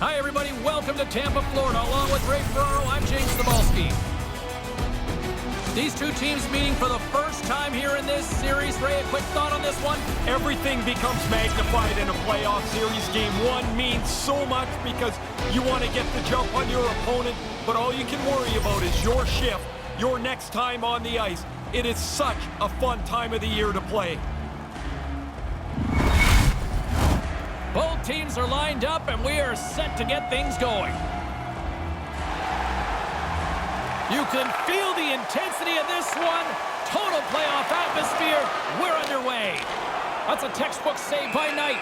Hi, everybody. Welcome to Tampa, Florida. Along with Ray Ferraro, I'm James Cebulski. These two teams meeting for the first time here in this series. Ray, a quick thought on this one? Everything becomes magnified in a playoff series. Game one means so much because you want to get the jump on your opponent, but all you can worry about is your shift, your next time on the ice. It is such a fun time of the year to play. Both teams are lined up, and we are set to get things going. You can feel the intensity of this one. Total playoff atmosphere. We're underway. That's a textbook save by Knight.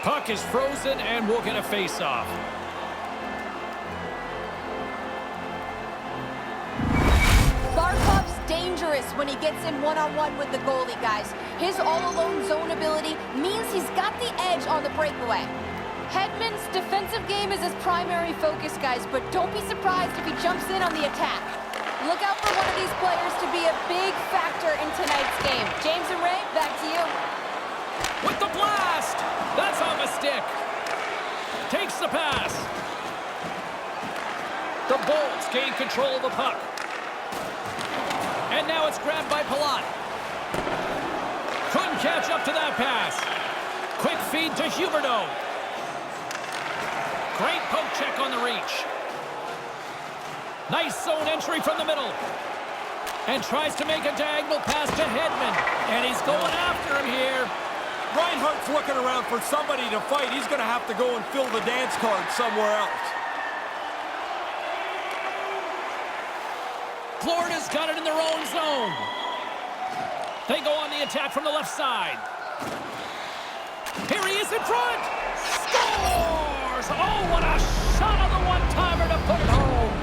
Puck is frozen, and we'll get a face-off. Barkov's dangerous when he gets in one-on-one with the goalie, guys. His all-alone zone ability means he's got the edge on the breakaway. Hedman's defensive game is his primary focus, guys, but don't be surprised if he jumps in on the attack. Look out for one of these players to be a big factor in tonight's game. James and Ray, back to you. With the blast! That's on the stick. Takes the pass. The Bolts gain control of the puck. And now it's grabbed by Palat. Couldn't catch up to that pass. Quick feed to Huberdeau. Great poke check on the reach. Nice zone entry from the middle. And tries to make a diagonal pass to Hedman. And he's going after him here. Reinhart's looking around for somebody to fight. He's going to have to go and fill the dance card somewhere else. Florida's got it in their own zone. They go on the attack from the left side. Here he is in front. Scores! Oh, what a shot on the one-timer to put it home.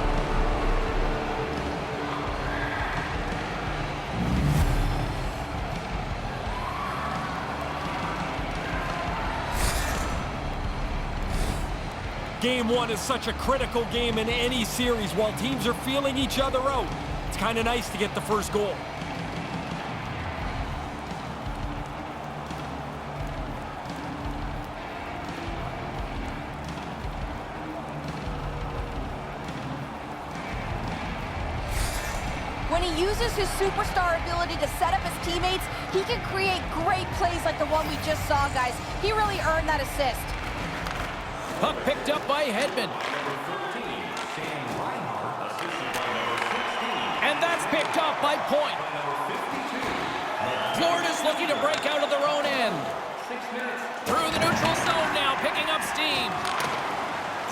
Game one is such a critical game in any series. While teams are feeling each other out, it's kind of nice to get the first goal. When he uses his superstar ability to set up his teammates, he can create great plays like the one we just saw, guys. He really earned that assist. Puck picked up by Hedman. And that's picked up by Point. Florida's looking to break out of their own end. Through the neutral zone now, picking up steam.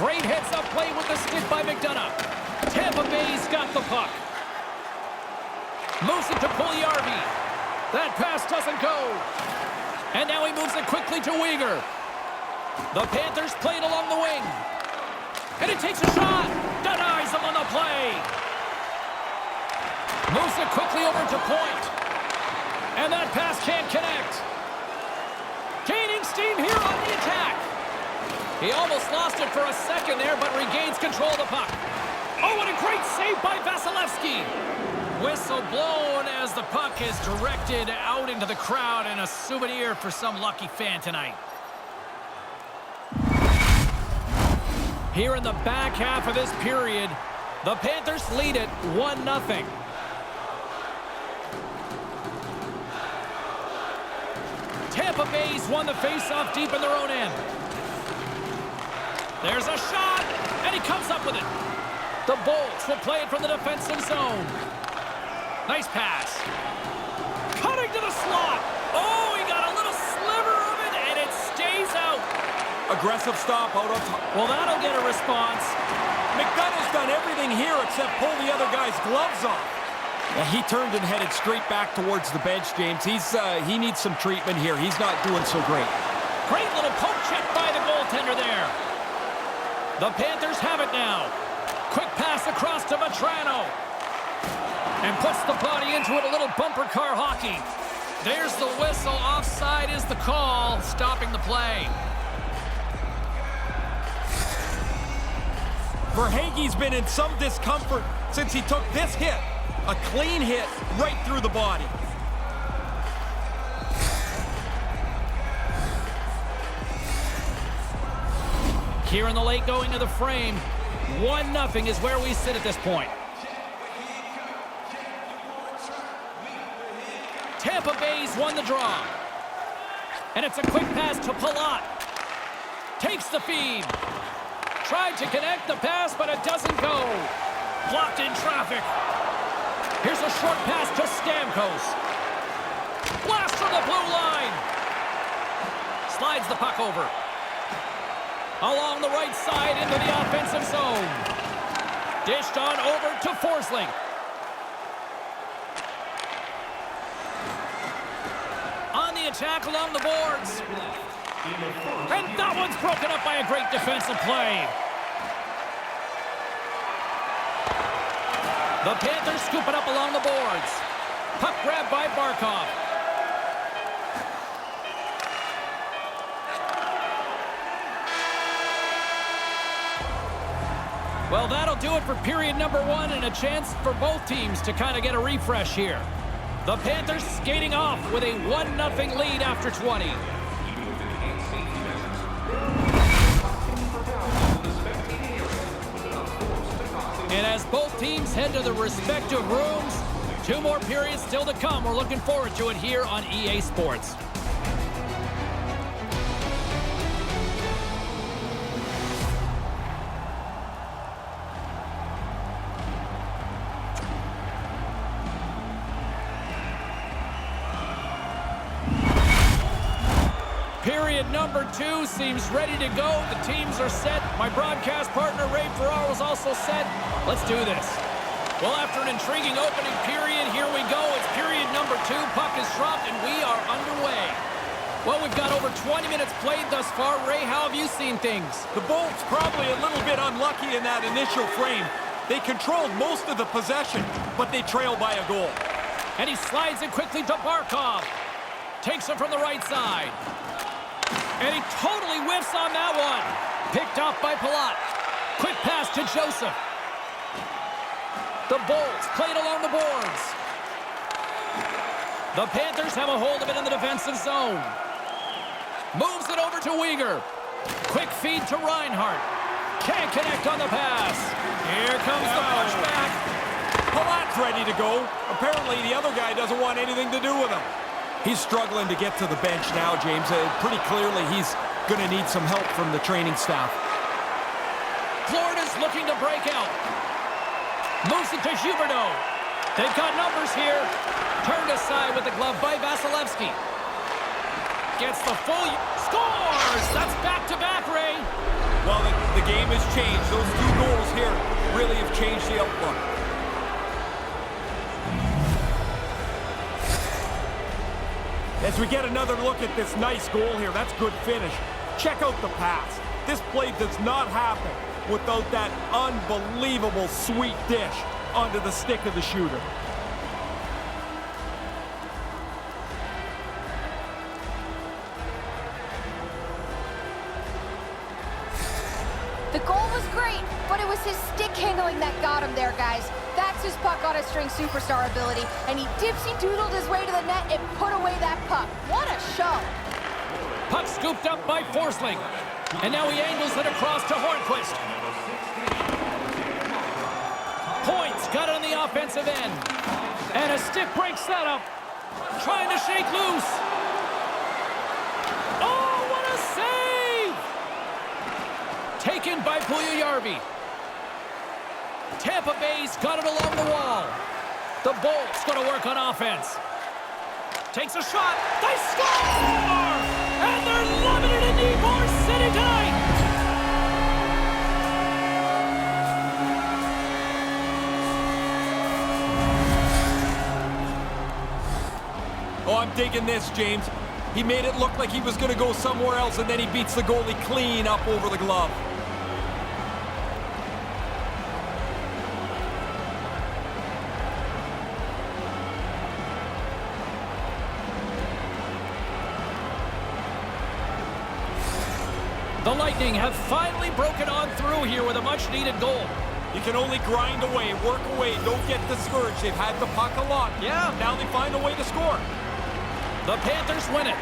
Great heads-up play with the stick by McDonough. Tampa Bay's got the puck. Moves it to Pugliarvi. That pass doesn't go. And now he moves it quickly to Weegar. The Panthers played along the wing. And it takes a shot. Denies him on the play. Moves it quickly over to Point. And that pass can't connect. Gaining steam here on the attack. He almost lost it for a second there, but regains control of the puck. Oh, what a great save by Vasilevsky. Whistle blown as the puck is directed out into the crowd, and a souvenir for some lucky fan tonight. Here in the back half of this period, the Panthers lead it 1-0. Tampa Bay's won the faceoff deep in their own end. There's a shot, and he comes up with it. The Bolts will play it from the defensive zone. Nice pass. Cutting to the slot. Oh, he got a little sliver of it, and it stays out. Aggressive stop out on top. Well, that'll get a response. McDonough's done everything here except pull the other guy's gloves off. Yeah, he turned and headed straight back towards the bench, James. He needs some treatment here. He's not doing so great. Great little poke check by the goaltender there. The Panthers have it now. Quick pass across to Vetrano. And puts the body into it, a little bumper car hockey. There's the whistle. Offside is the call, stopping the play. Verhaeghe's been in some discomfort since he took this hit. A clean hit right through the body. Here in the late going of the frame, 1-0 is where we sit at this point. Tampa Bay's won the draw. And it's a quick pass to Palat. Takes the feed. Tried to connect the pass, but it doesn't go. Blocked in traffic. Here's a short pass to Stamkos. Blast from the blue line. Slides the puck over. Along the right side into the offensive zone. Dished on over to Forsling. On the attack along the boards. And that one's broken up by a great defensive play. The Panthers scoop it up along the boards. Puck grab by Barkov. Well, that'll do it for period number 1 and a chance for both teams to kind of get a refresh here. The Panthers skating off with a 1-0 lead after 20. And as both teams head to their respective rooms, 2 more periods still to come. We're looking forward to it here on EA Sports. Period number 2 seems ready to go. The teams are set. My broadcast partner, Ray Ferraro, is also set. Let's do this. Well, after an intriguing opening period, here we go. It's period number 2. Puck is dropped, and we are underway. Well, we've got over 20 minutes played thus far. Ray, how have you seen things? The Bolts probably a little bit unlucky in that initial frame. They controlled most of the possession, but they trail by a goal. And he slides it quickly to Barkov. Takes it from the right side. And he totally whiffs on that one. Picked off by Palat. Quick pass to Joseph. The Bolts played along the boards. The Panthers have a hold of it in the defensive zone. Moves it over to Weegar. Quick feed to Reinhart. Can't connect on the pass. Here comes the punchback. Palat's ready to go. Apparently the other guy doesn't want anything to do with him. He's struggling to get to the bench now, James. Pretty clearly he's going to need some help from the training staff. Florida's looking to break out. Moves it to Huberdeau. They've got numbers here. Turned aside with the glove by Vasilevsky. Gets the full... Scores! That's back-to-back, Ray. Well, the game has changed. Those 2 goals here really have changed the outlook. As we get another look at this nice goal here, that's good finish. Check out the pass. This play does not happen without that unbelievable sweet dish onto the stick of the shooter. The goal was great, but it was his stick handling that got him there, guys. That's his puck on a string superstar ability, and he dipsy-doodled his way to the net and put away that puck. What a show. Puck scooped up by Forsling. And now he angles it across to Hornquist. Points got it on the offensive end. And a stick break setup. Trying to shake loose. Oh, what a save! Taken by Puljujarvi. Tampa Bay's got it along the wall. The Bolts going to work on offense. Takes a shot. They score! And they're loving it in Ybor City tonight. Oh, I'm digging this, James. He made it look like he was going to go somewhere else, and then he beats the goalie clean up over the glove. The Lightning have finally broken on through here with a much-needed goal. You can only grind away, work away, don't get discouraged. They've had the puck a lot. Yeah. Now they find a way to score. The Panthers win it.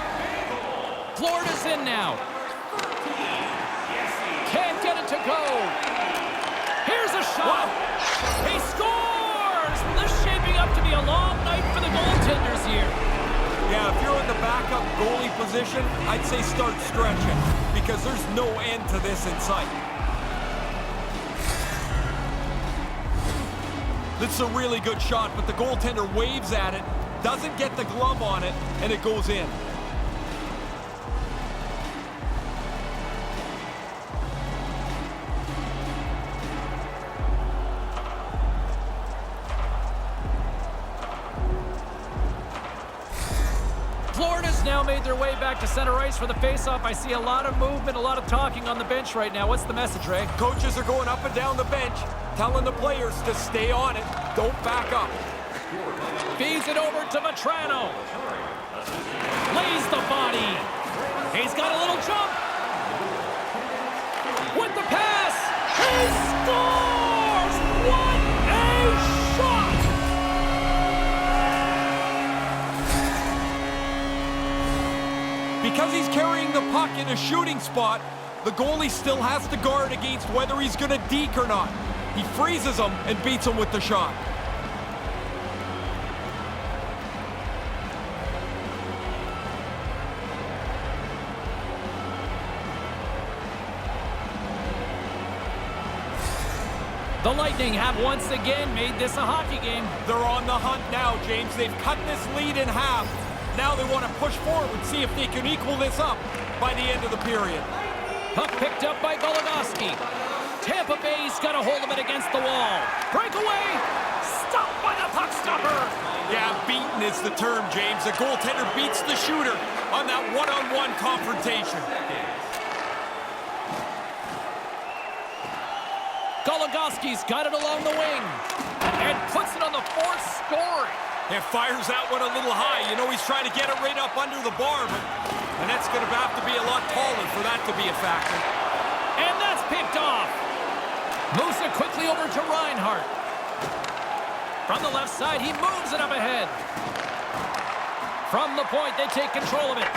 Florida's in now. Can't get it to go. Here's a shot. He scores! This is shaping up to be a long night for the goaltenders here. Yeah, if you're in the backup goalie position, I'd say start stretching because there's no end to this in sight. This is a really good shot, but the goaltender waves at it, doesn't get the glove on it, and it goes in. Florida's now made their way back to center ice for the faceoff. I see a lot of movement, a lot of talking on the bench right now. What's the message, Ray? Coaches are going up and down the bench, telling the players to stay on it, don't back up. Feeds it over to Vetrano. Lays the body. He's got a little jump. With the pass. He scores! What a shot! Because he's carrying the puck in a shooting spot, the goalie still has to guard against whether he's going to deke or not. He freezes him and beats him with the shot. The Lightning have once again made this a hockey game. They're on the hunt now, James. They've cut this lead in half. Now they want to push forward, see if they can equal this up by the end of the period. Puck picked up by Goligoski. Tampa Bay's got a hold of it against the wall. Breakaway. Stopped by the puck stopper. Yeah, beaten is the term, James. The goaltender beats the shooter on that one-on-one confrontation. Goligoski's got it along the wing. And puts it on the fourth scoring. And fires that one a little high. You know he's trying to get it right up under the bar, but the net's going to have to be a lot taller for that to be a factor. And that's picked off. Moves it quickly over to Reinhart. From the left side, he moves it up ahead. From the point, they take control of it.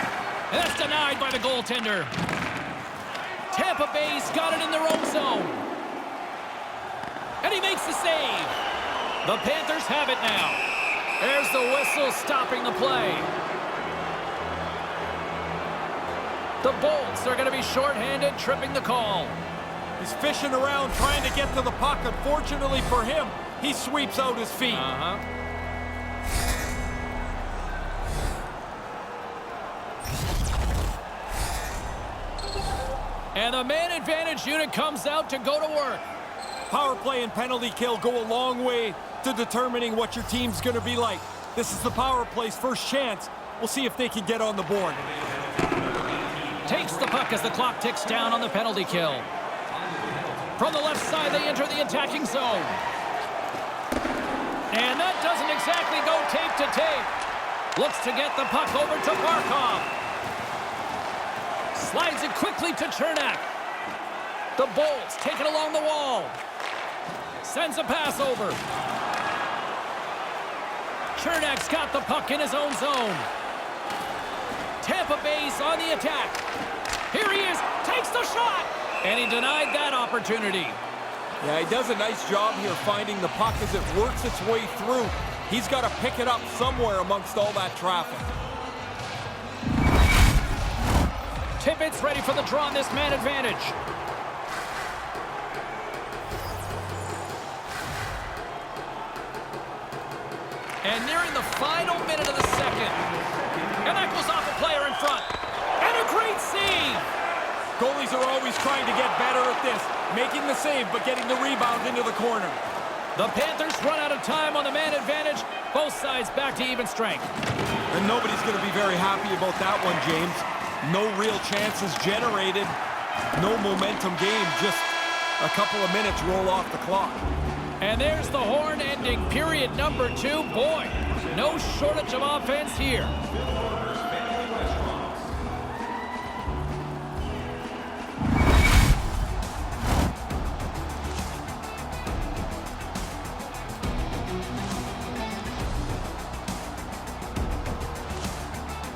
And that's denied by the goaltender. Tampa Bay's got it in their own zone. And he makes the save. The Panthers have it now. There's the whistle stopping the play. The Bolts are going to be shorthanded, tripping the call. He's fishing around trying to get to the puck. Unfortunately for him, he sweeps out his feet. And the man advantage unit comes out to go to work. Power play and penalty kill go a long way to determining what your team's going to be like. This is the power play's first chance. We'll see if they can get on the board. Takes the puck as the clock ticks down on the penalty kill. From the left side, they enter the attacking zone. And that doesn't exactly go tape to tape. Looks to get the puck over to Barkov. Slides it quickly to Chernak. The Bolts take it along the wall. Sends a pass over. Chernak's got the puck in his own zone. Tampa Bay's on the attack. Here he is, takes the shot, and he denied that opportunity. Yeah, he does a nice job here finding the puck as it works its way through. He's got to pick it up somewhere amongst all that traffic. Tippett's ready for the draw on this man advantage. And nearing the final minute of the second. And that goes off a player in front. And a great save. Goalies are always trying to get better at this. Making the save, but getting the rebound into the corner. The Panthers run out of time on the man advantage. Both sides back to even strength. And nobody's going to be very happy about that one, James. No real chances generated. No momentum game. Just a couple of minutes roll off the clock. And there's the horn ending period number 2. Boy, no shortage of offense here.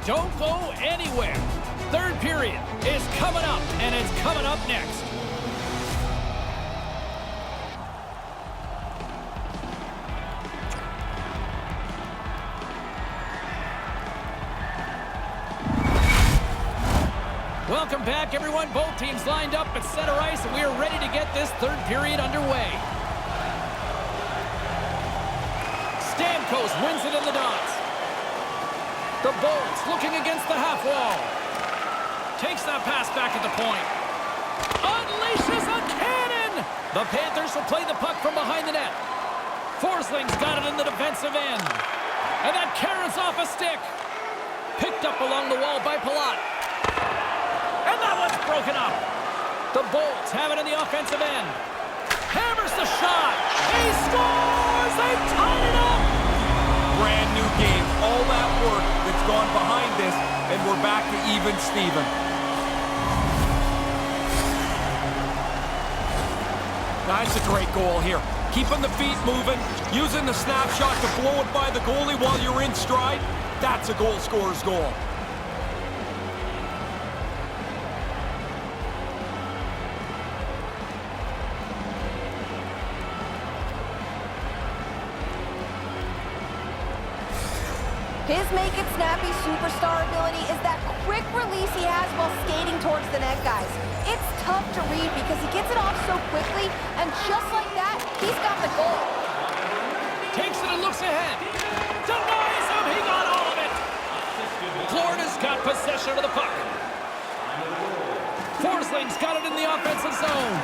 Don't go anywhere. Third period is coming up, and it's coming up next. Welcome back, everyone. Both teams lined up at center ice, and we are ready to get this third period underway. Stamkos wins it in the dots. The Bolts looking against the half wall. Takes that pass back at the point. Unleashes a cannon! The Panthers will play the puck from behind the net. Forsling's got it in the defensive end. And that carries off a stick. Picked up along the wall by Palat. And that one's broken up. The Bolts have it in the offensive end. Hammers the shot. He scores! They tied it up! Brand new game. All that work that's gone behind this, and we're back to even Steven. That's a great goal here. Keeping the feet moving, using the snapshot to blow it by the goalie while you're in stride. That's a goal scorer's goal. His make-it-snappy superstar ability is that quick release he has while skating towards the net, guys. It's tough to read because he gets it off so quickly, and just like that, he's got the goal. Takes it and looks ahead. Denies him. He got all of it. Florida's got possession of the puck. Forsling's got it in the offensive zone.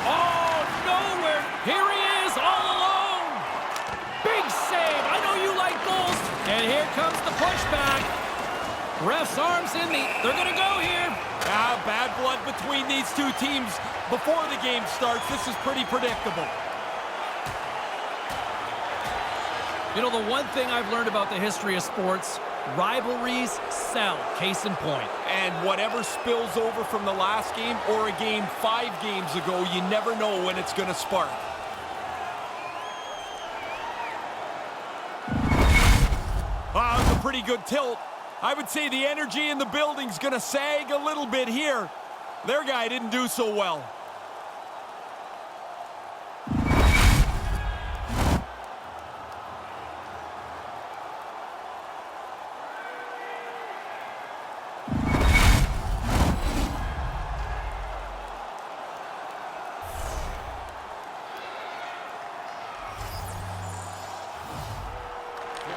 Oh, nowhere. Here he is, all alone. Big save. I know you like goals. And here comes the pushback. Ref's arms in the... They're going to go here. Bad blood between these two teams before the game starts. This is pretty predictable. You know, the one thing I've learned about the history of sports, rivalries sell, case in point. And whatever spills over from the last game or a game 5 games ago, you never know when it's going to spark. That was a pretty good tilt. I would say the energy in the building's going to sag a little bit here. Their guy didn't do so well.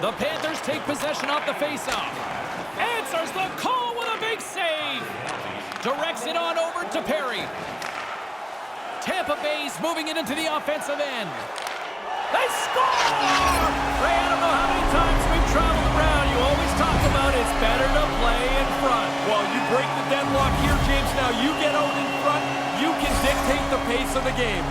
The Panthers take possession off the faceoff. Answers the call with a big save. Directs it on over to Perry. Tampa Bay's moving it into the offensive end. They score! Ray, I don't know how many times we've traveled around. You always talk about it's better to play in front. Well, you break the deadlock here, James. Now you get out in front. You can dictate the pace of the game.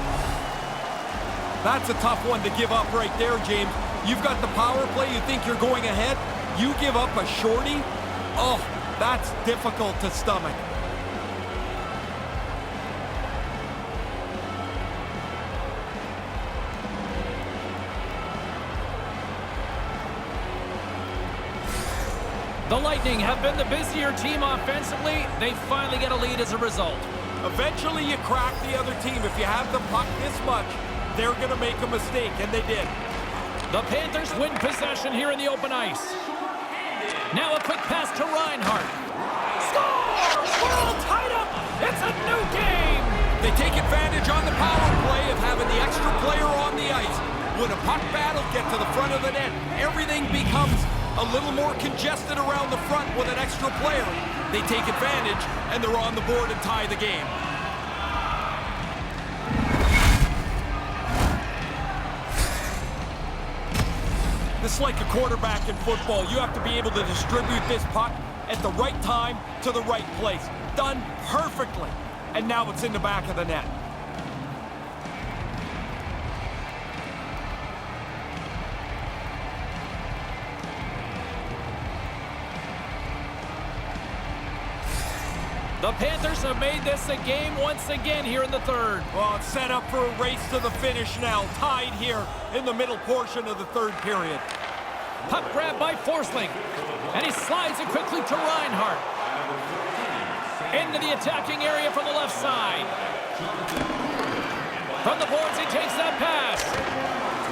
That's a tough one to give up right there, James. You've got the power play. You think you're going ahead. You give up a shorty. Oh, that's difficult to stomach. The Lightning have been the busier team offensively. They finally get a lead as a result. Eventually you crack the other team. If you have the puck this much, they're going to make a mistake, and they did. The Panthers win possession here in the open ice. Now a quick pass to Reinhart. Scores! We're all tied up! It's a new game! They take advantage on the power play of having the extra player on the ice. When a puck battle gets to the front of the net, everything becomes a little more congested around the front with an extra player. They take advantage, and they're on the board and tie the game. This is like a quarterback in football. You have to be able to distribute this puck at the right time to the right place. Done perfectly. And now it's in the back of the net. The Panthers have made this a game once again here in the third. Well, it's set up for a race to the finish now. Tied here in the middle portion of the third period. Puck grab by Forsling. And he slides it quickly to Reinhart. Into the attacking area from the left side. From the boards, he takes that pass.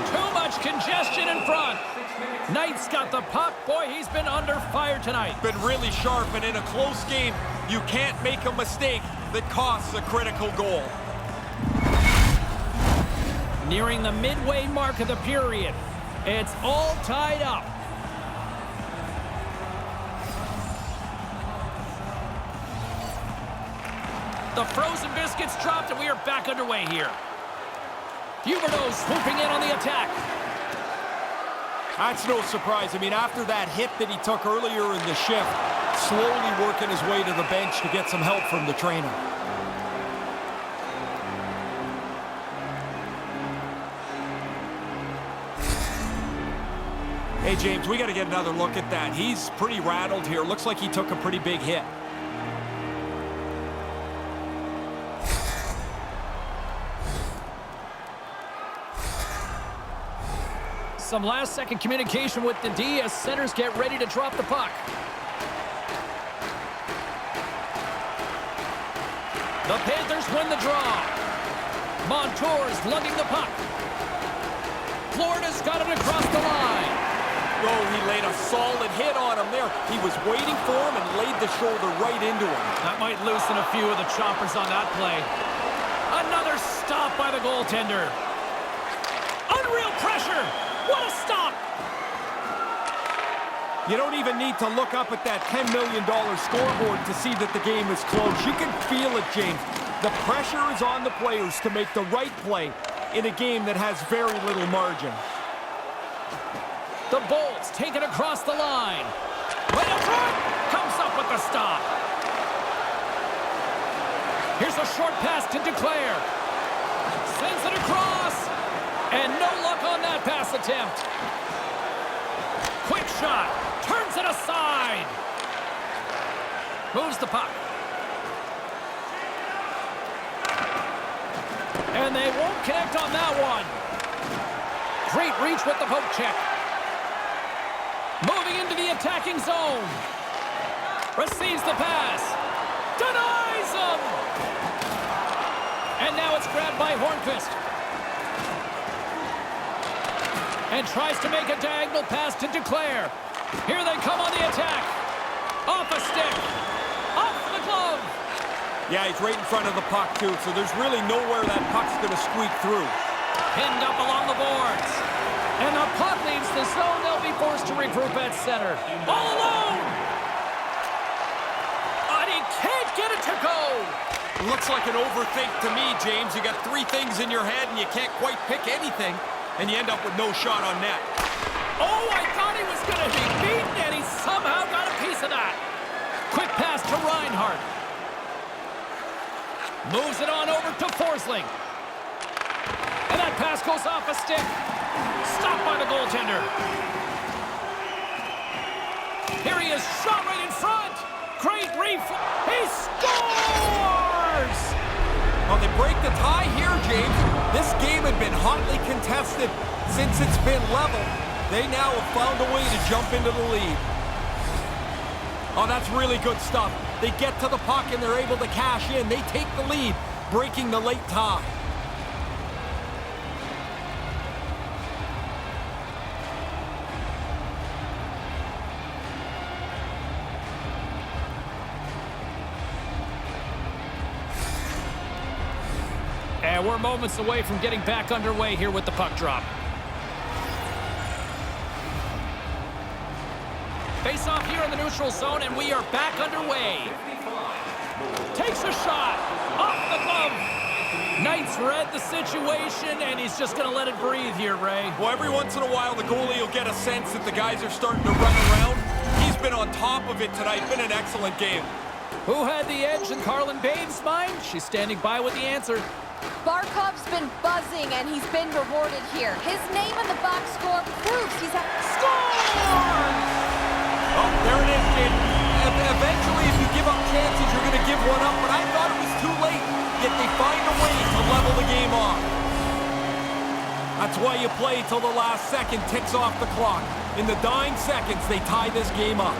Too much congestion in front. Knight's got the puck. Boy, he's been under fire tonight. Been really sharp, and in a close game, you can't make a mistake that costs a critical goal. Nearing the midway mark of the period. It's all tied up. The frozen biscuits dropped, and we are back underway here. Huberdeau swooping in on the attack. That's no surprise. I mean, after that hit that he took earlier in the shift, slowly working his way to the bench to get some help from the trainer. Hey, James, we got to get another look at that. He's pretty rattled here. Looks like he took a pretty big hit. Some last-second communication with the D as centers get ready to drop the puck. The Panthers win the draw. Montour's lugging the puck. Florida's got it across the line. Oh, he laid a solid hit on him there. He was waiting for him and laid the shoulder right into him. That might loosen a few of the choppers on that play. Another stop by the goaltender. Unreal pressure. What a stop! You don't even need to look up at that $10 million scoreboard to see that the game is close. You can feel it, James. The pressure is on the players to make the right play in a game that has very little margin. The Bolts take it across the line. Right up front, comes up with the stop. Here's a short pass to Duclair. Sends it across. And no luck on that pass attempt. Quick shot. Turns it aside. Moves the puck. And they won't connect on that one. Great reach with the poke check. Moving into the attacking zone. Receives the pass. Denies him. And now it's grabbed by Hornqvist. And tries to make a diagonal pass to Duclair. Here they come on the attack. Off a stick. Off the glove. Yeah, he's right in front of the puck, too, so there's really nowhere that puck's going to squeak through. Pinned up along the boards. And the puck leaves the zone. They'll be forced to regroup at center. All alone. And he can't get it to go. Looks like an overthink to me, James. You got three things in your head, and you can't quite pick anything. And you end up with no shot on net. Oh, I thought he was going to be beaten, and he somehow got a piece of that. Quick pass to Reinhart. Moves it on over to Forsling. And that pass goes off a stick. Stopped by the goaltender. Here he is, shot right in front. Great reflex. He scores! Well, they break the tie here, James. This game had been hotly contested since it's been level. They now have found a way to jump into the lead. Oh, that's really good stuff. They get to the puck and they're able to cash in. They take the lead, breaking the late tie. And we're moments away from getting back underway here with the puck drop. Face off here in the neutral zone, and we are back underway. Takes a shot. Off the glove. Knight's read the situation, and he's just going to let it breathe here, Ray. Well, every once in a while, the goalie will get a sense that the guys are starting to run around. He's been on top of it tonight. Been an excellent game. Who had the edge in Carlin Babe's mind? She's standing by with the answer. Barkov's been buzzing, and he's been rewarded here. His name in the box score proves he's a Scores! Oh, there it is, kid. Eventually, if you give up chances, you're going to give one up, but I thought it was too late. Yet they find a way to level the game off. That's why you play till the last second ticks off the clock. In the dying seconds, they tie this game up.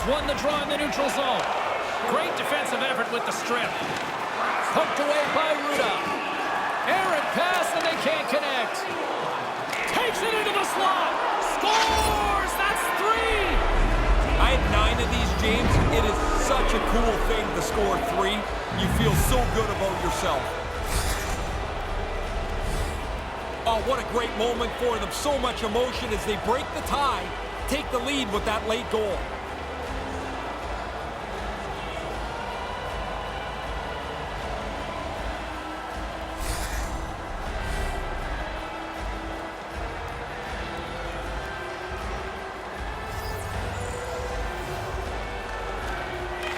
won the draw in the neutral zone. Great defensive effort with the strip. Poked away by Ruda. Errant pass, and they can't connect. Takes it into the slot. Scores! That's 3! I had 9 of these, James. It is such a cool thing to score 3. You feel so good about yourself. Oh, what a great moment for them. So much emotion as they break the tie, take the lead with that late goal.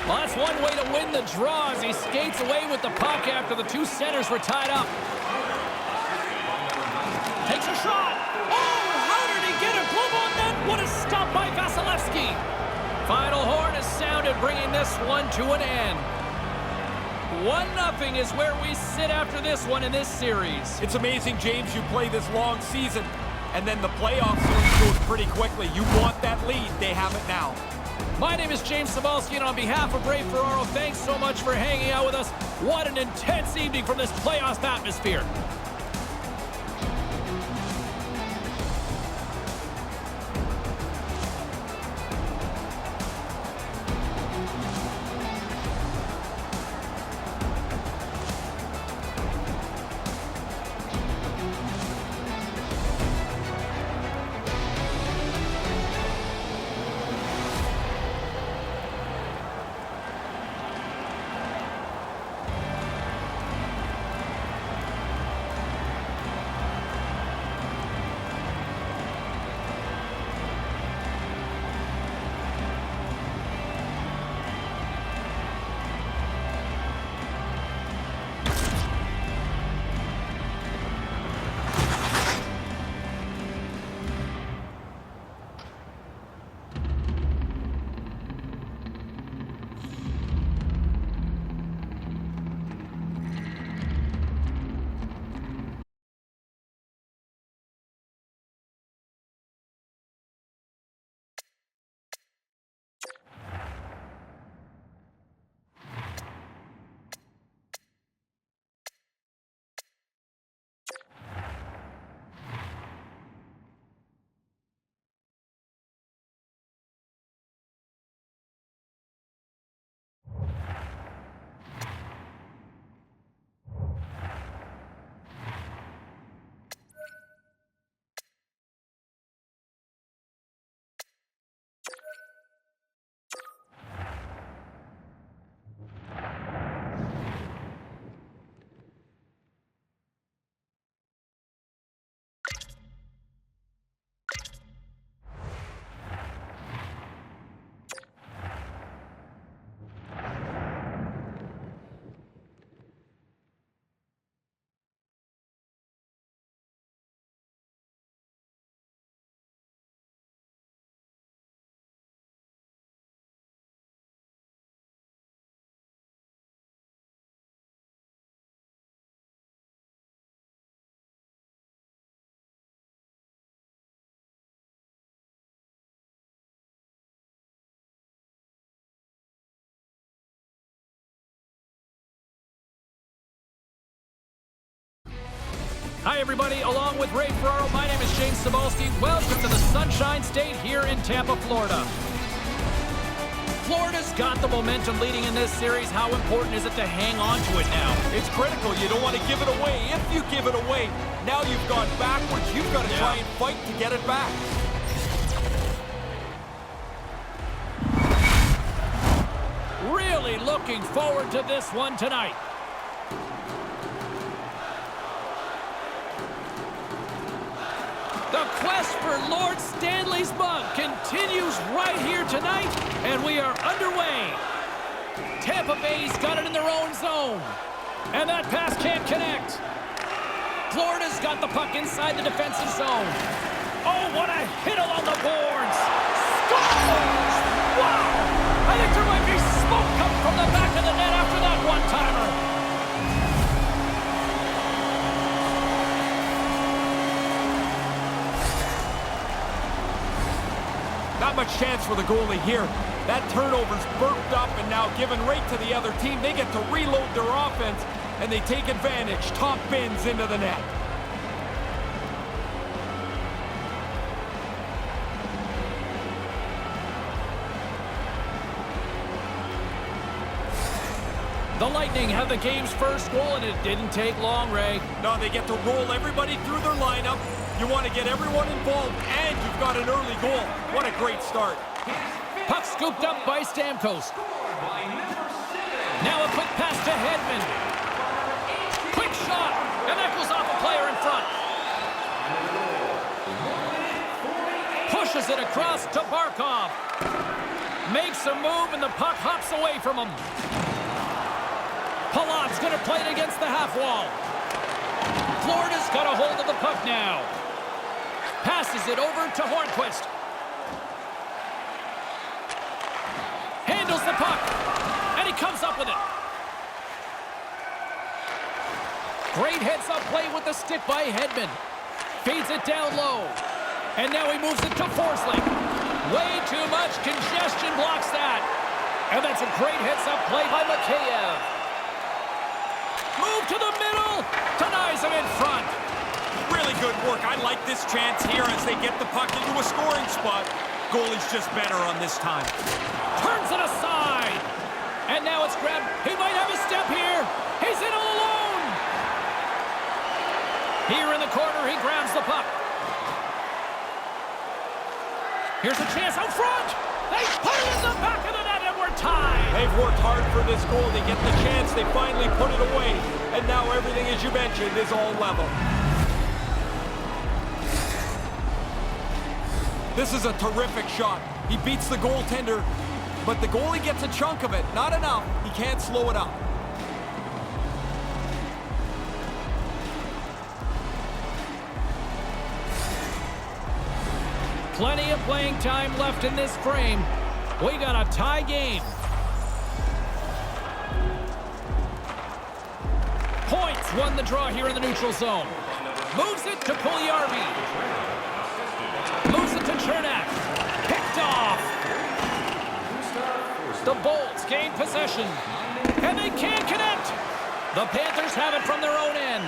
Well, that's one way to win the draw as he skates away with the puck after the 2 centers were tied up. Takes a shot. Oh, how did he get a glove on that? What a stop by Vasilevsky. Final horn is sounded, bringing this one to an end. 1-0 is where we sit after this one in this series. It's amazing, James, you play this long season, and then the playoff series goes pretty quickly. You want that lead. They have it now. My name is James Cybulski, and on behalf of Ray Ferraro, thanks so much for hanging out with us. What an intense evening from this playoff atmosphere. Hi, everybody. Along with Ray Ferraro, my name is James Cybulski. Welcome to the Sunshine State here in Tampa, Florida. Florida's got the momentum leading in this series. How important is it to hang on to it now? It's critical. You don't want to give it away. If you give it away, now you've gone backwards. You've got to try and fight to get it back. Really looking forward to this one tonight. The quest for Lord Stanley's mug continues right here tonight, and we are underway. Tampa Bay's got it in their own zone, and that pass can't connect. Florida's got the puck inside the defensive zone. Oh, what a hit along the boards. Scores! Wow! I think there might be smoke coming from the back of the net after that one-timer. That Not much chance for the goalie here. That turnover's burped up and now given right to the other team. They get to reload their offense, and they take advantage. Top bins into the net. The Lightning have the game's first goal, and it didn't take long, Ray. No, they get to roll everybody through their lineup. You want to get everyone involved, and you've got an early goal. What a great start. Puck scooped up by Stamkos. Now a quick pass to Hedman. Quick shot, and that goes off a player in front. Pushes it across to Barkov. Makes a move, and the puck hops away from him. Palat's going to play it against the half wall. Florida's got a hold of the puck now. Passes it over to Hornquist. Handles the puck, and he comes up with it. Great heads-up play with the stick by Hedman. Feeds it down low, and now he moves it to Forsling. Way too much congestion blocks that. And that's a great heads-up play by Mikheyev. Move to the middle, denies him in front. Really good work. I like this chance here as they get the puck into a scoring spot. Goalie's just better on this time. Turns it aside. And now it's grabbed. He might have a step here. He's in all alone. Here in the corner, he grabs the puck. Here's a chance out front. They put it in the back of the net, and we're tied. They've worked hard for this goal. They get the chance. They finally put it away. And now everything, as you mentioned, is all level. This is a terrific shot. He beats the goaltender, but the goalie gets a chunk of it. Not enough. He can't slow it up. Plenty of playing time left in this frame. We got a tie game. Points won the draw here in the neutral zone. Moves it to Puljujarvi. Moves it to Chernak. Picked off. The Bolts gain possession. And they can't connect. The Panthers have it from their own end.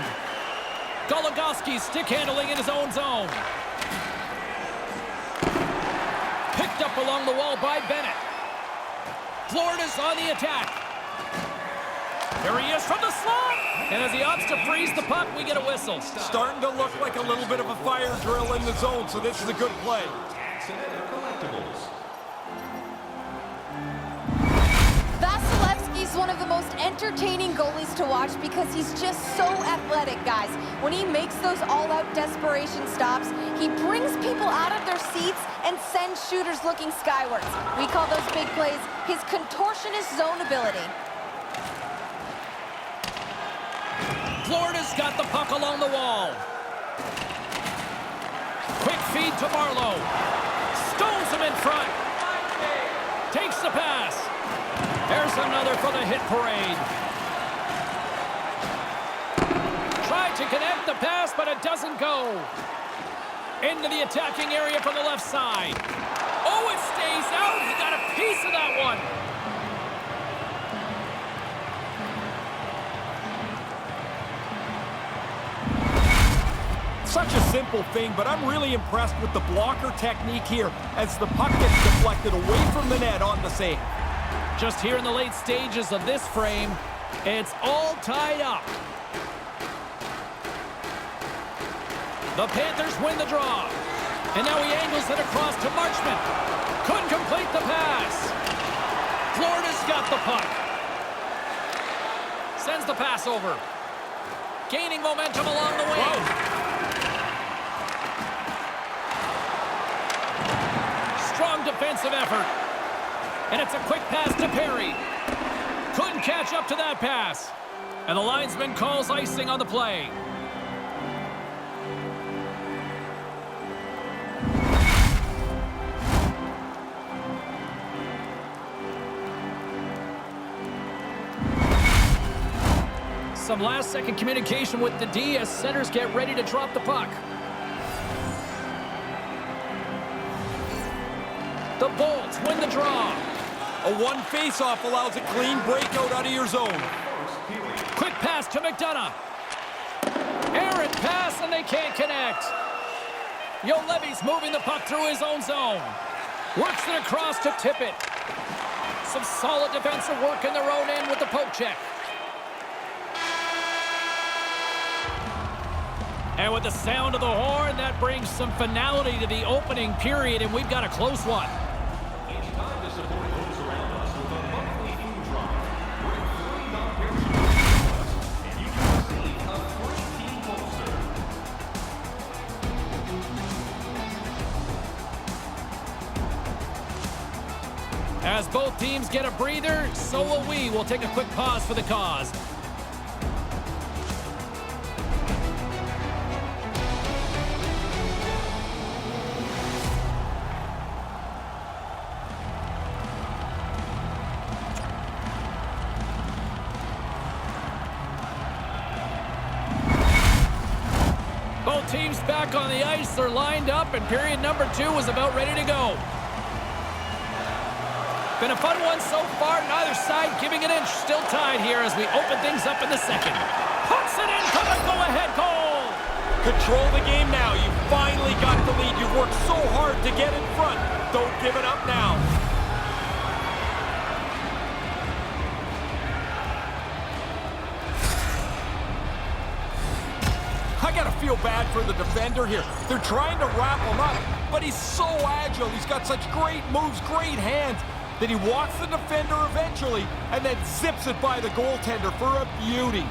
Goligoski's stick handling in his own zone. Picked up along the wall by Bennett. Florida's on the attack. There he is from the slot. And as he opts to freeze the puck, we get a whistle. Starting to look like a little bit of a fire drill in the zone, so this is a good play. Vasilevsky's one of the most entertaining goalies to watch because he's just so athletic, guys. When he makes those all-out desperation stops, he brings people out of their seats and sends shooters looking skywards. We call those big plays his contortionist zone ability. Florida's got the puck along the wall. Quick feed to Marlowe. Stones him in front. Takes the pass. There's another for the hit parade. Tried to connect the pass, but it doesn't go. Into the attacking area from the left side. Oh, it stays out. He got a piece of that one. Such a simple thing, but I'm really impressed with the blocker technique here as the puck gets deflected away from the net on the save. Just here in the late stages of this frame, it's all tied up. The Panthers win the draw. And now he angles it across to Marchment. Couldn't complete the pass. Florida's got the puck. Sends the pass over. Gaining momentum along the wing. Strong defensive effort. And it's a quick pass to Perry. Couldn't catch up to that pass. And the linesman calls icing on the play. Some last-second communication with the D as centers get ready to drop the puck. The Bolts win the draw. A one face-off allows a clean breakout out of your zone. Quick pass to McDonough. Errant pass, and they can't connect. Levy's moving the puck through his own zone. Works it across to Tippett. Some solid defensive work in their own end with the poke check. And with the sound of the horn, that brings some finality to the opening period, and we've got a close one. It's time to support those around us with a monthly food drive. Bring $30 and you can receive a free team poster. As both teams get a breather, so will we. We'll take a quick pause for the cause. Both teams back on the ice. They're lined up, and period number 2 is about ready to go. Been a fun one so far. Neither side giving an inch. Still tied here as we open things up in the second. Puts it in for the go-ahead goal. Control the game now. You finally got the lead. You've worked so hard to get in front. Don't give it up now. I gotta feel bad for the defender here. They're trying to wrap him up, but he's so agile. He's got such great moves, great hands, that he walks the defender eventually and then zips it by the goaltender for a beauty.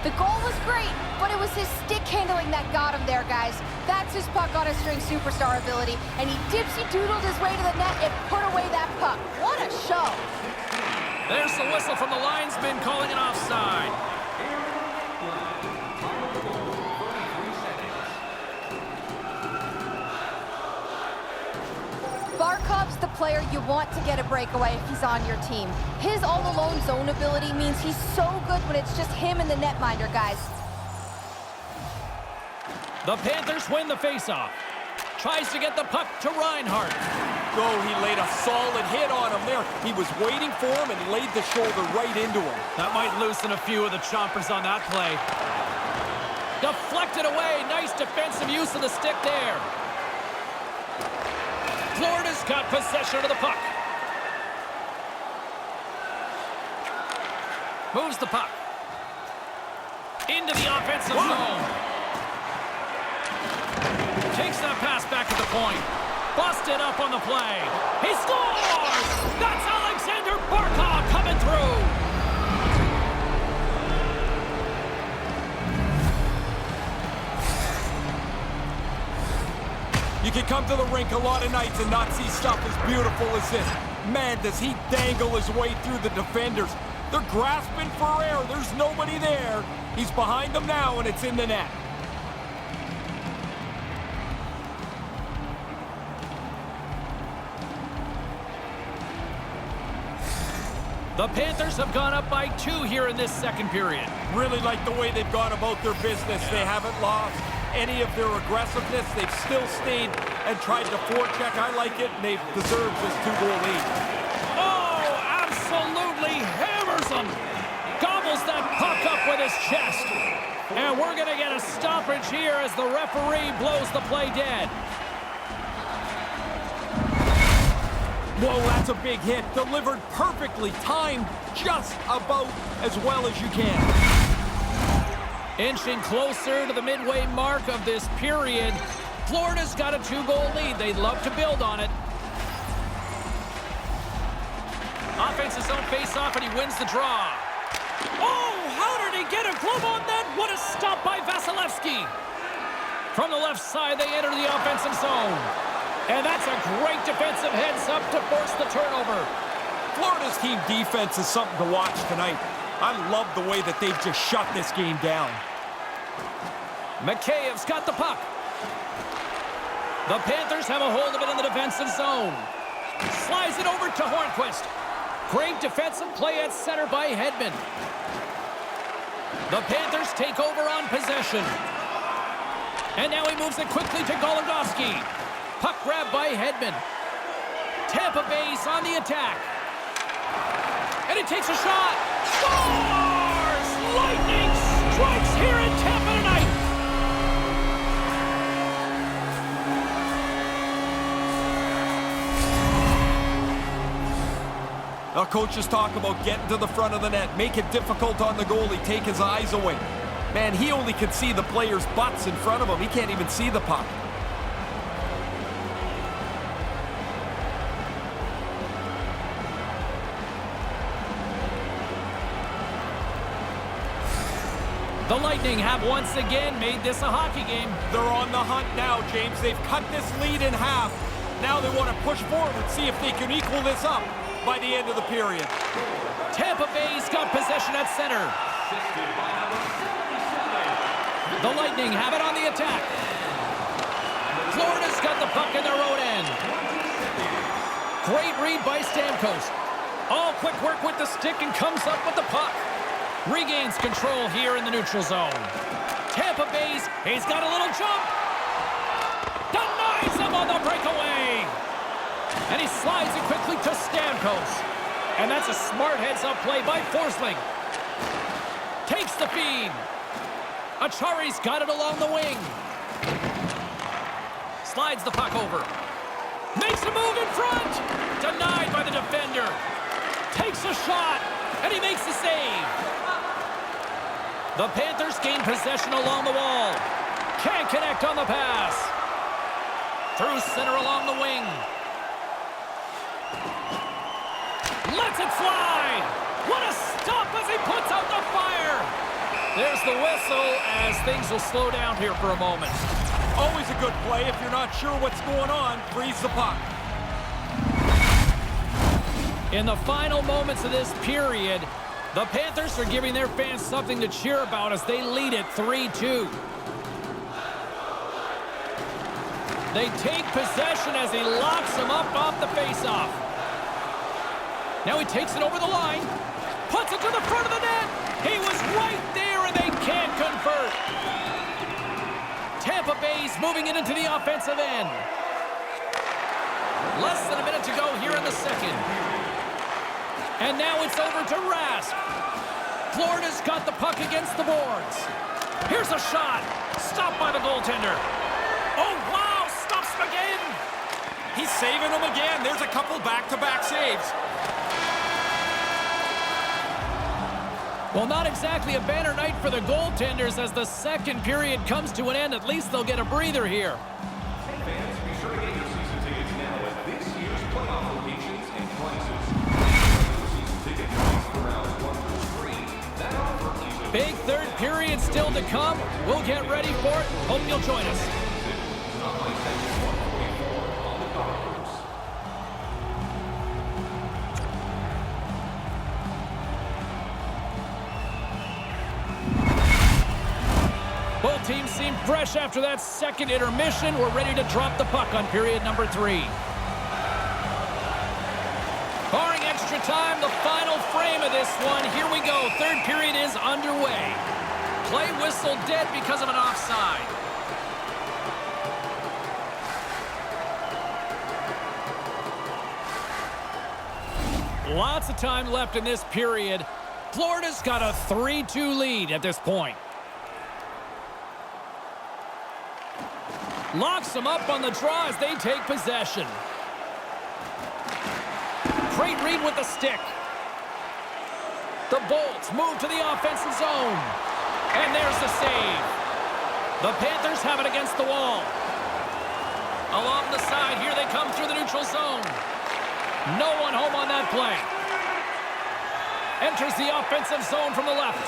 The goal was great, but it was his stick handling that got him there, guys. That's his puck on a string superstar ability, and he dipsy-doodled his way to the net and put away that puck. What a show. There's the whistle from the linesman calling an offside. Barkov's the player you want to get a breakaway if he's on your team. His all-alone zone ability means he's so good when it's just him and the netminder, guys. The Panthers win the faceoff. Tries to get the puck to Reinhart. Oh, he laid a solid hit on him there. He was waiting for him and laid the shoulder right into him. That might loosen a few of the chompers on that play. Deflected away. Nice defensive use of the stick there. Florida's got possession of the puck. Moves the puck into the offensive zone. Takes that pass back to the point. Busted up on the play. He scores! That's Alexander Barkov coming through. You can come to the rink a lot of nights and not see stuff as beautiful as this. Man, does he dangle his way through the defenders. They're grasping for air. There's nobody there. He's behind them now, and it's in the net. The Panthers have gone up by 2 here in this second period. Really like the way they've gone about their business. They haven't lost any of their aggressiveness. They've still stayed and tried to forecheck. I like it, and they've deserved this 2-goal lead. Oh, absolutely hammers him. Gobbles that puck up with his chest. And we're going to get a stoppage here as the referee blows the play dead. Whoa, that's a big hit. Delivered perfectly, timed just about as well as you can. Inching closer to the midway mark of this period. Florida's got a 2-goal lead. They'd love to build on it. Offense's own face-off, and he wins the draw. Oh, how did he get a glove on that? What a stop by Vasilevsky. From the left side, they enter the offensive zone. And that's a great defensive heads-up to force the turnover. Florida's team defense is something to watch tonight. I love the way that they've just shut this game down. Mikheyev's got the puck. The Panthers have a hold of it in the defensive zone. Slides it over to Hornquist. Great defensive play at center by Hedman. The Panthers take over on possession. And now he moves it quickly to Goligoski. Puck grabbed by Hedman. Tampa Bay's on the attack. And he takes a shot. Scores! Lightning strikes here in Tampa tonight. Now, coaches talk about getting to the front of the net, make it difficult on the goalie, take his eyes away. Man, he only can see the players' butts in front of him. He can't even see the puck. The Lightning have once again made this a hockey game. They're on the hunt now, James. They've cut this lead in half. Now they want to push forward, see if they can equal this up by the end of the period. Tampa Bay's got possession at center. The Lightning have it on the attack. Florida's got the puck in their own end. Great read by Stamkos. All quick work with the stick and comes up with the puck. Regains control here in the neutral zone. Tampa Bay's, he's got a little jump. Denies him on the breakaway. And he slides it quickly to Stamkos. And that's a smart heads-up play by Forsling. Takes the feed. Achari's got it along the wing. Slides the puck over. Makes a move in front. Denied by the defender. Takes a shot. And he makes the save. The Panthers gain possession along the wall. Can't connect on the pass. Through center along the wing. Lets it fly. What a stop as he puts out the fire. There's the whistle as things will slow down here for a moment. Always a good play. If you're not sure what's going on, freeze the puck. In the final moments of this period, the Panthers are giving their fans something to cheer about as they lead it 3-2. They take possession as he locks him up off the faceoff. Now he takes it over the line, puts it to the front of the net. He was right there and they can't convert. Tampa Bay's moving it into the offensive end. Less than a minute to go here in the second. And now it's over to Rask. Florida's got the puck against the boards. Here's a shot. Stopped by the goaltender. Oh, wow. Stops him again. He's saving them again. There's a couple back-to-back saves. Well, not exactly a banner night for the goaltenders as the second period comes to an end. At least they'll get a breather here. Fans, be sure to get your season tickets now at this year's playoff locations and prices. Season ticket price for rounds 1 through 3. That offer is Big third period still to come. We'll get ready for it. Hope you'll join us. not by section 144 on the Doctors. Both teams seem fresh after that second intermission. We're ready to drop the puck on period number 3. Barring extra time, the final frame of this one. Here we go. Third period is underway. Play whistle dead because of an offside. Lots of time left in this period. Florida's got a 3-2 lead at this point. Locks them up on the draw as they take possession. Great read with the stick. The Bolts move to the offensive zone. And there's the save. The Panthers have it against the wall. Along the side, here they come through the neutral zone. No one home on that play. Enters the offensive zone from the left.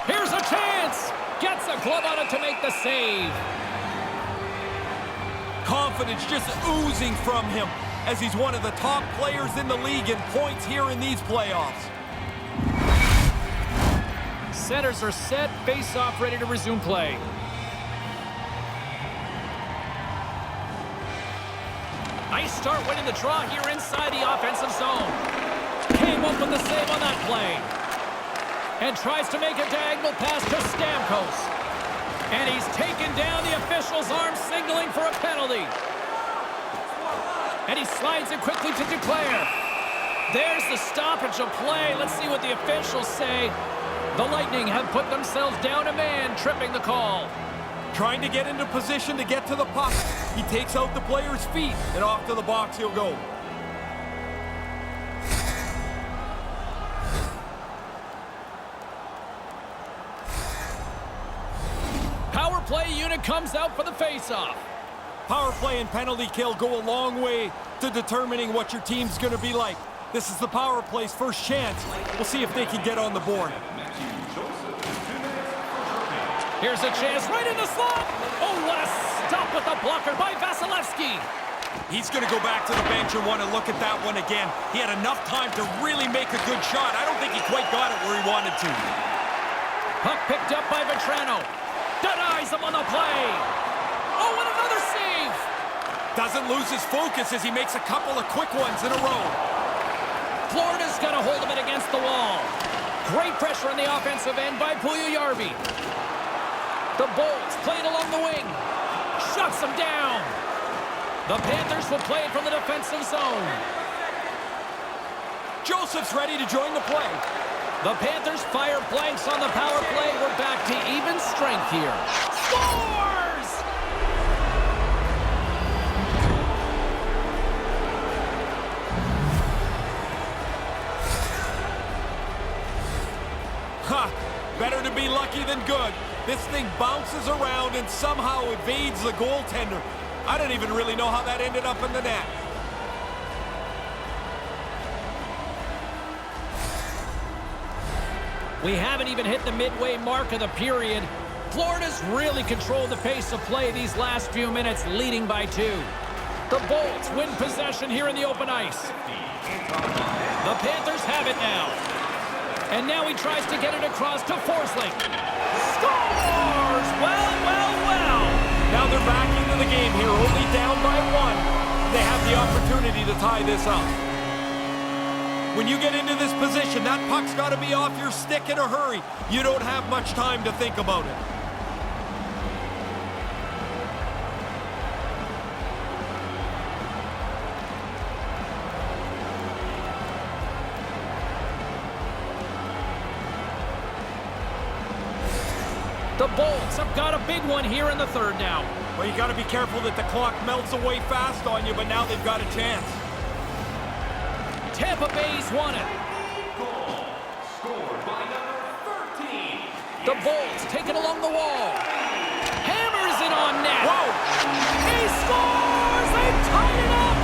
Here's a chance. Gets a glove on it to make the save. Confidence just oozing from him as he's one of the top players in the league in points here in these playoffs. Centers are set, face-off ready to resume play. Nice start winning the draw here inside the offensive zone. Came up with the save on that play. And tries to make a diagonal pass to Stamkos. And he's taken down, the official's arm signaling for a penalty. And he slides it quickly to declare. There's the stoppage of play. Let's see what the officials say. The Lightning have put themselves down a man, tripping the call. Trying to get into position to get to the puck. He takes out the player's feet, and off to the box he'll go. Power play unit comes out for the face-off. Power play and penalty kill go a long way to determining what your team's going to be like. This is the power play's first chance. We'll see if they can get on the board. Here's a chance right in the slot. Oh, what a stop with the blocker by Vasilevsky. He's going to go back to the bench and want to look at that one again. He had enough time to really make a good shot. I don't think he quite got it where he wanted to. Puck picked up by Vetrano. Denies him on the play. Oh, and another save. Doesn't lose his focus as he makes a couple of quick ones in a row. Florida's got a hold of it against the wall. Great pressure on the offensive end by Puljujarvi. The Bolts playing along the wing. Shuts them down. The Panthers will play it from the defensive zone. Joseph's ready to join the play. The Panthers fire blanks on the power play. We're back to even strength here. Scores! Ha! Better to be lucky than good. This thing bounces around and somehow evades the goaltender. I don't even really know how that ended up in the net. We haven't even hit the midway mark of the period. Florida's really controlled the pace of play these last few minutes, leading by 2. The Bolts win possession here in the open ice. The Panthers have it now. And now he tries to get it across to Forsling. Scores! Well. Now they're back into the game here, only down by 1. They have the opportunity to tie this up. When you get into this position, that puck's got to be off your stick in a hurry. You don't have much time to think about it. The Bolts have got a big one here in the third now. Well, you got to be careful that the clock melts away fast on you, but now they've got a chance. Tampa Bay's won it. Goal scored by number 13. The Bolts take it along the wall. Hammers it on net. Whoa! He scores! They tied it up!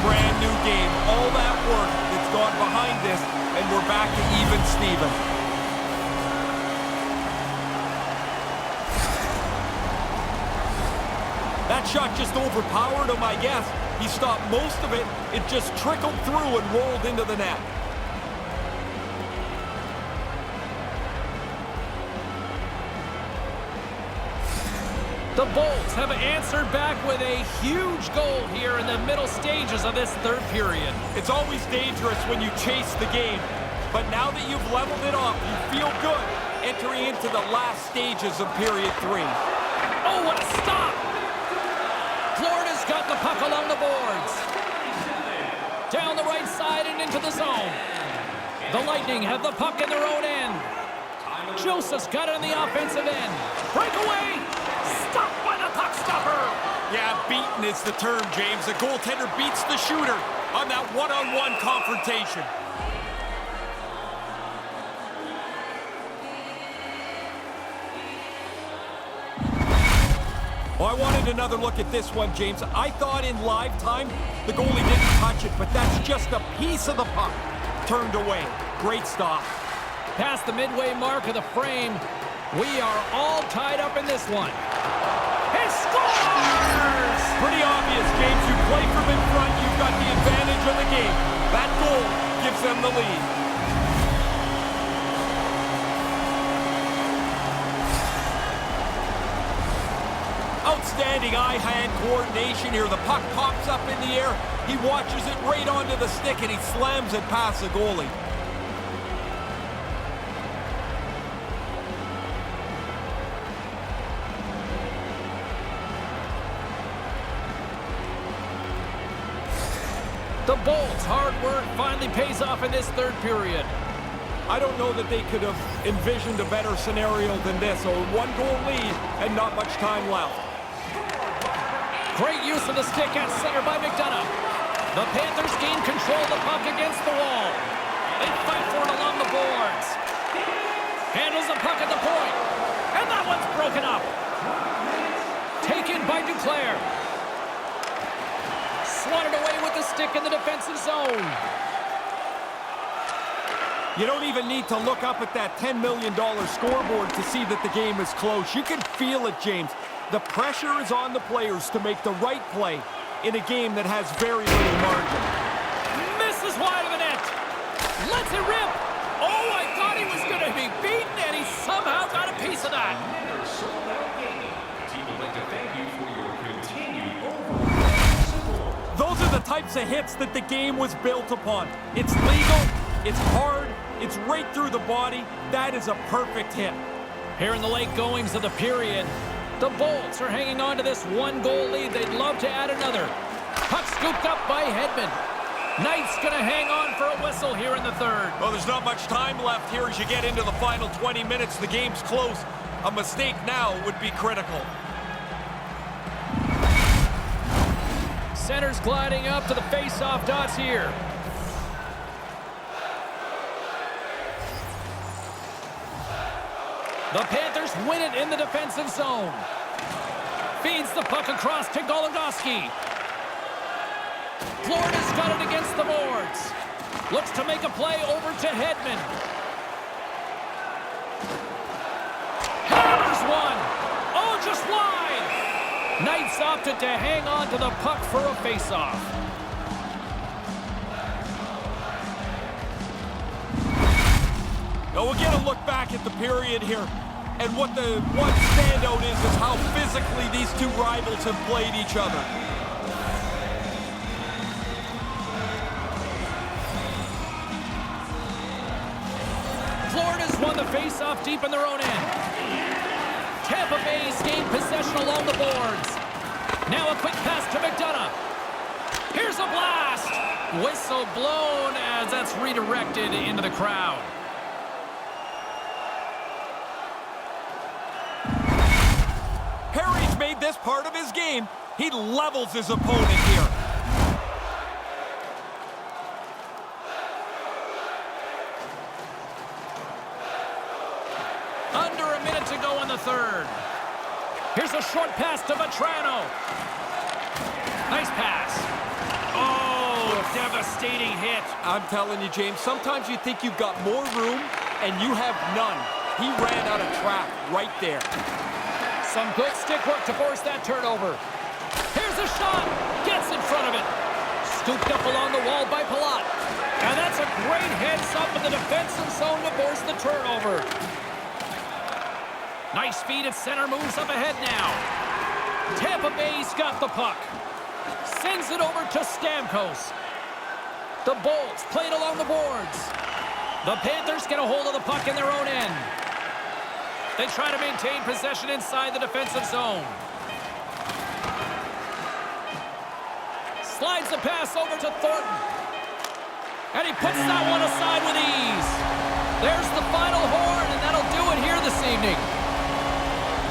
Brand new game. All that work that's gone behind this, and we're back to even Steven. That shot just overpowered him, I guess. He stopped most of it. It just trickled through and rolled into the net. The Bolts have answered back with a huge goal here in the middle stages of this third period. It's always dangerous when you chase the game. But now that you've leveled it off, you feel good entering into the last stages of period 3. Oh, what a stop! Florida's got the puck along the boards. Down the right side and into the zone. The Lightning have the puck in their own end. Joseph's got it on the offensive end. Breakaway! Stopped by the puck stopper! Yeah, beaten is the term, James. The goaltender beats the shooter on that one-on-one confrontation. Oh, I wanted another look at this one, James. I thought in live time the goalie didn't touch it, but that's just a piece of the puck turned away. Great stop. Past the midway mark of the frame, we are all tied up in this one. He scores! Pretty obvious, James. You play from in front, you've got the advantage of the game. That goal gives them the lead. Outstanding eye-hand coordination here. The puck pops up in the air. He watches it right onto the stick, and he slams it past the goalie. The Bolts' hard work finally pays off in this third period. I don't know that they could have envisioned a better scenario than this. A one-goal lead and not much time left. Great use of the stick at center by McDonough. The Panthers gain control of the puck against the wall. They fight for it along the boards. Handles the puck at the point. And that one's broken up. Taken by Duclair. Swatted away with the stick in the defensive zone. You don't even need to look up at that $10 million scoreboard to see that the game is close. You can feel it, James. The pressure is on the players to make the right play in a game that has very little margin. Misses wide of the net. Lets it rip. Oh, I thought he was going to be beaten, and he somehow got a piece of that. Another sold-out game. The team would like to thank you for your continued overall support. Those are the types of hits that the game was built upon. It's legal, it's hard, it's right through the body. That is a perfect hit. Here in the late goings of the period, the Bolts are hanging on to this one-goal lead. They'd love to add another. Puck scooped up by Hedman. Knight's going to hang on for a whistle here in the third. Well, there's not much time left here as you get into the final 20 minutes. The game's close. A mistake now would be critical. Center's gliding up to the face-off dots here. The Panthers win it in the defensive zone. Feeds the puck across to Goligoski. Florida's got it against the boards. Looks to make a play over to Hedman. Hammers one. Oh, just wide. Knights opted to hang on to the puck for a faceoff. Now we'll get a look back at the period here. And what the one standout is how physically these two rivals have played each other. Florida's won the face-off deep in their own end. Tampa Bay's gained possession along the boards. Now a quick pass to McDonough. Here's a blast. Whistle blown as that's redirected into the crowd. Perry's made this part of his game. He levels his opponent here. Under a minute to go in the third. Here's a short pass to Vetrano. Nice pass. Oh, devastating hit. I'm telling you, James, sometimes you think you've got more room, and you have none. He ran out of track right there. Some good stick work to force that turnover. Here's a shot. Gets in front of it. Scooped up along the wall by Palat. And that's a great heads-up in the defensive zone to force the turnover. Nice feed at center, moves up ahead now. Tampa Bay's got the puck. Sends it over to Stamkos. The Bolts played along the boards. The Panthers get a hold of the puck in their own end. They try to maintain possession inside the defensive zone. Slides the pass over to Thornton. And he puts that one aside with ease. There's the final horn, and that'll do it here this evening.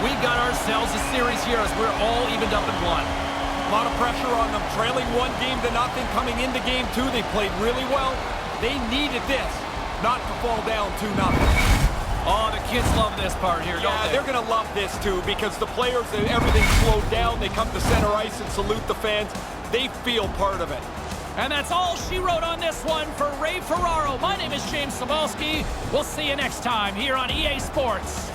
We've got ourselves a series here as we're all evened up in one. A lot of pressure on them, trailing 1-0 coming into game 2. They played really well. They needed this, not to fall down 2-0. Oh, the kids love this part here, don't Yeah, they? they're going to love this too because the players, everything's slowed down. They come to center ice and salute the fans. They feel part of it. And that's all she wrote on this one for Ray Ferraro. My name is James Cebulski. We'll see you next time here on EA Sports.